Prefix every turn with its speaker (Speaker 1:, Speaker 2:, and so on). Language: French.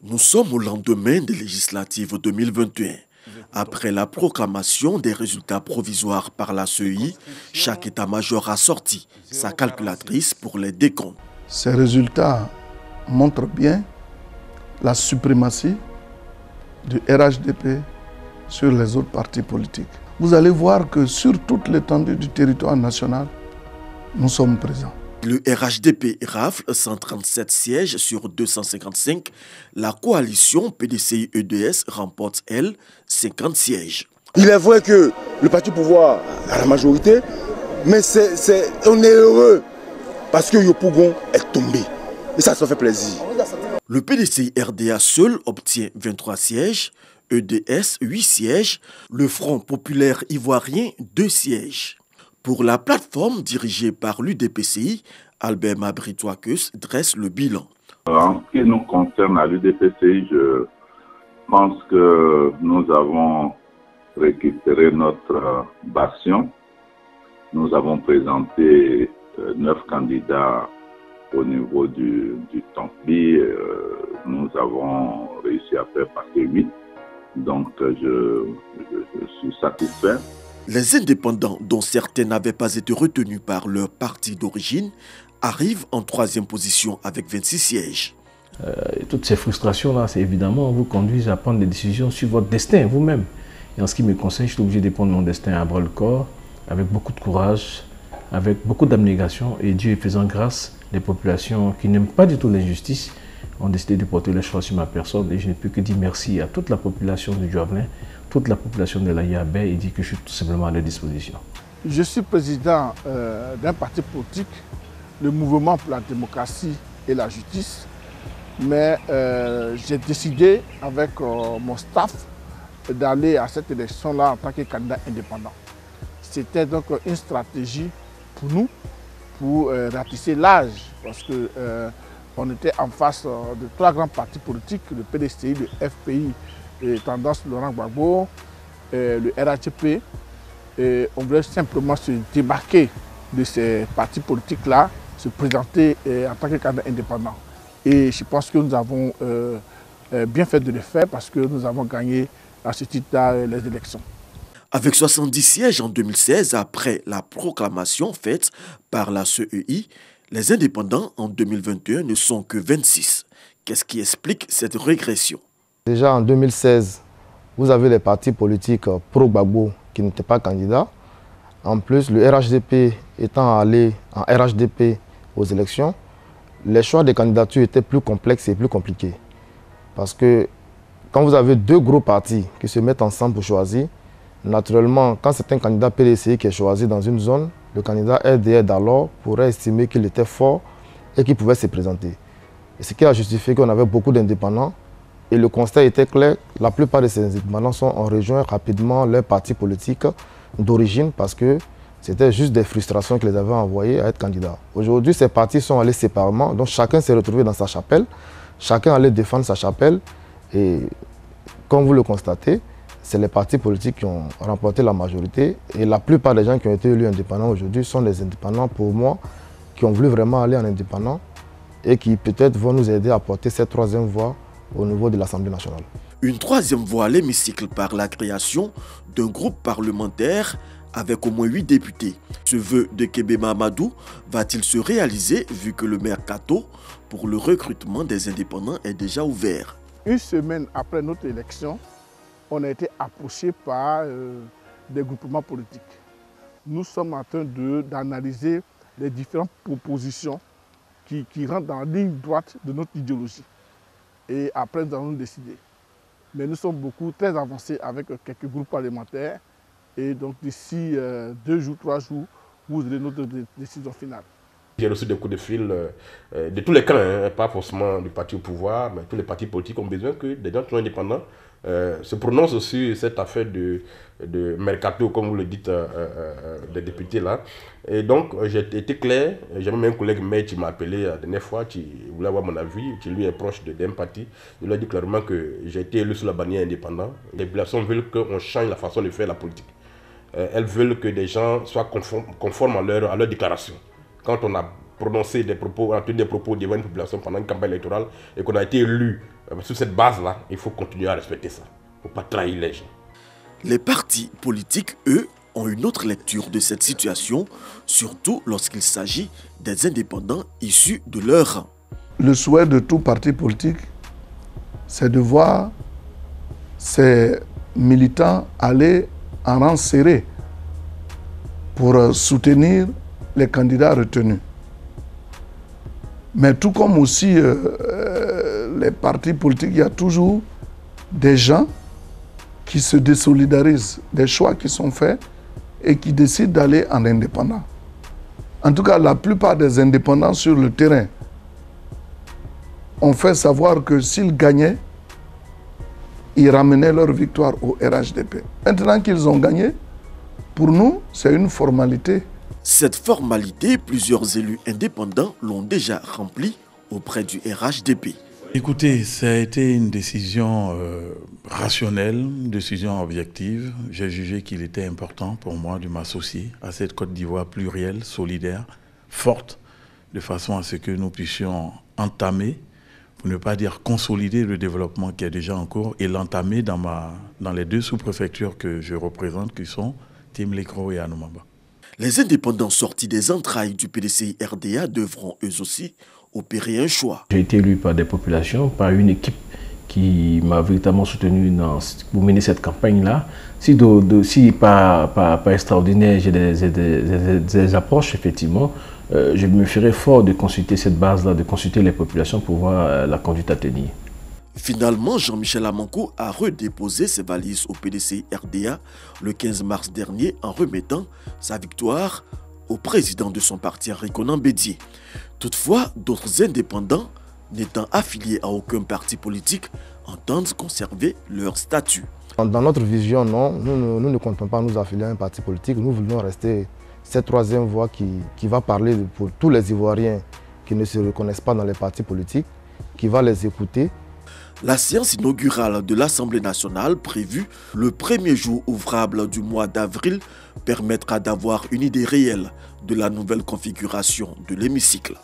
Speaker 1: Nous sommes au lendemain des législatives 2021. Après la proclamation des résultats provisoires par la CEI, chaque état-major a sorti sa calculatrice pour les décomptes.
Speaker 2: Ces résultats montrent bien la suprématie du RHDP sur les autres partis politiques. Vous allez voir que sur toute l'étendue du territoire national, nous sommes présents.
Speaker 1: Le RHDP rafle 137 sièges sur 255. La coalition PDCI-EDS remporte, elle, 50 sièges.
Speaker 3: Il est vrai que le parti au pouvoir a la majorité, mais on est heureux parce que Yopougon est tombé. Et ça fait plaisir.
Speaker 1: Le PDCI-RDA seul obtient 23 sièges, EDS 8 sièges, le Front populaire ivoirien 2 sièges. Pour la plateforme dirigée par l'UDPCI, Albert Mabritoakes dresse le bilan.
Speaker 4: En ce qui nous concerne à l'UDPCI, je pense que nous avons récupéré notre bastion. Nous avons présenté 9 candidats au niveau du Tampli. Nous avons réussi à faire passer 8. Donc je suis satisfait.
Speaker 1: Les indépendants, dont certains n'avaient pas été retenus par leur parti d'origine, arrivent en 3e position avec 26 sièges.
Speaker 5: Toutes ces frustrations-là, c'est évidemment vous conduisent à prendre des décisions sur votre destin vous-même. Et en ce qui me concerne, je suis obligé de prendre mon destin à bras-le-corps, avec beaucoup de courage, avec beaucoup d'abnégation. Et Dieu faisant grâce, les populations qui n'aiment pas du tout l'injustice ont décidé de porter le choix sur ma personne. Et je ne peux que dire merci à toute la population du Diovelin, toute la population de la Yabé, et dire que je suis tout simplement à leur disposition.
Speaker 2: Je suis président d'un parti politique, le Mouvement pour la démocratie et la justice, mais j'ai décidé avec mon staff d'aller à cette élection-là en tant que candidat indépendant. C'était donc une stratégie pour nous, pour ratisser l'âge, parce que on était en face de 3 grands partis politiques, le PDCI, le FPI, Tendance Laurent Gbagbo, le RHDP. Et on voulait simplement se démarquer de ces partis politiques-là, se présenter en tant que candidat indépendant. Et je pense que nous avons bien fait de le faire parce que nous avons gagné à ce titre-là les élections.
Speaker 1: Avec 70 sièges en 2016, après la proclamation faite par la CEI, les indépendants en 2021 ne sont que 26. Qu'est-ce qui explique cette régression?
Speaker 6: Déjà en 2016, vous avez les partis politiques pro-Gbagbo qui n'étaient pas candidats. En plus, le RHDP étant allé en RHDP aux élections, les choix des candidatures étaient plus complexes et plus compliqués. Parce que quand vous avez 2 gros partis qui se mettent ensemble pour choisir, naturellement, quand c'est un candidat PDCI qui est choisi dans une zone, le candidat RDA d'alors pourrait estimer qu'il était fort et qu'il pouvait se présenter. Et ce qui a justifié qu'on avait beaucoup d'indépendants. Et le constat était clair, la plupart de ces indépendants ont rejoint rapidement leur parti politique d'origine parce que c'était juste des frustrations qui les avaient envoyés à être candidats. Aujourd'hui, ces partis sont allés séparément, donc chacun s'est retrouvé dans sa chapelle, chacun allait défendre sa chapelle. Et comme vous le constatez, c'est les partis politiques qui ont remporté la majorité. Et la plupart des gens qui ont été élus indépendants aujourd'hui sont des indépendants, pour moi, qui ont voulu vraiment aller en indépendant et qui peut-être vont nous aider à porter cette 3e voie au niveau de l'Assemblée nationale.
Speaker 1: Une 3e voie à l'hémicycle par la création d'un groupe parlementaire avec au moins 8 députés. Ce vœu de Kébé Mamadou va-t-il se réaliser vu que le mercato pour le recrutement des indépendants est déjà ouvert?
Speaker 2: Une semaine après notre élection, on a été approché par des groupements politiques. Nous sommes en train d'analyser les différentes propositions qui rentrent dans la ligne droite de notre idéologie. Et après, nous allons décider. Mais nous sommes très avancés avec quelques groupes parlementaires. Et donc d'ici 2 jours, 3 jours, vous aurez notre décision finale.
Speaker 7: J'ai reçu des coups de fil de tous les camps, hein, pas forcément du parti au pouvoir, mais tous les partis politiques ont besoin que des gens qui sont indépendants se prononcent sur cette affaire de mercato, comme vous le dites, des députés là. Et donc j'ai été clair, j'ai même un collègue maire qui m'a appelé la dernière fois, qui voulait avoir mon avis, qui lui est proche d'un parti. Il lui a dit clairement que j'ai été élu sous la bannière indépendant. Les populations veulent qu'on change la façon de faire la politique. Elles veulent que des gens soient conformes à leur déclaration. Quand on a prononcé des propos, a tenu des propos devant une population pendant une campagne électorale et qu'on a été élu sur cette base-là, il faut continuer à respecter ça. Il ne faut pas trahir les gens.
Speaker 1: Les partis politiques, eux, ont une autre lecture de cette situation, surtout lorsqu'il s'agit des indépendants issus de leur rang.
Speaker 2: Le souhait de tout parti politique, c'est de voir ces militants aller en rang serré pour soutenir les candidats retenus. Mais tout comme aussi les partis politiques, il y a toujours des gens qui se désolidarisent des choix qui sont faits et qui décident d'aller en indépendant. En tout cas, la plupart des indépendants sur le terrain ont fait savoir que s'ils gagnaient, ils ramenaient leur victoire au RHDP. Maintenant qu'ils ont gagné, pour nous, c'est une formalité.
Speaker 1: Cette formalité, plusieurs élus indépendants l'ont déjà remplie auprès du RHDP.
Speaker 8: Écoutez, ça a été une décision rationnelle, une décision objective. J'ai jugé qu'il était important pour moi de m'associer à cette Côte d'Ivoire plurielle, solidaire, forte, de façon à ce que nous puissions entamer, pour ne pas dire consolider le développement qui est déjà en cours et l'entamer dans les deux sous-préfectures que je représente, qui sont Timlécro et Anoumaba.
Speaker 1: Les indépendants sortis des entrailles du PDCI RDA devront eux aussi opérer un choix.
Speaker 5: J'ai été élu par des populations, par une équipe qui m'a véritablement soutenu pour mener cette campagne-là. Si pas extraordinaire, j'ai des approches, effectivement, je me ferai fort de consulter cette base-là, de consulter les populations pour voir la conduite à tenir.
Speaker 1: Finalement, Jean-Michel Amankou a redéposé ses valises au PDCI RDA le 15 mars dernier en remettant sa victoire au président de son parti, Konan Bédié. Toutefois, d'autres indépendants, n'étant affiliés à aucun parti politique, entendent conserver leur statut.
Speaker 6: Dans notre vision, non, nous ne comptons pas nous affilier à un parti politique. Nous voulons rester cette troisième voie qui va parler pour tous les Ivoiriens qui ne se reconnaissent pas dans les partis politiques, qui va les écouter.
Speaker 1: La séance inaugurale de l'Assemblée nationale, prévue le premier jour ouvrable du mois d'avril, permettra d'avoir une idée réelle de la nouvelle configuration de l'hémicycle.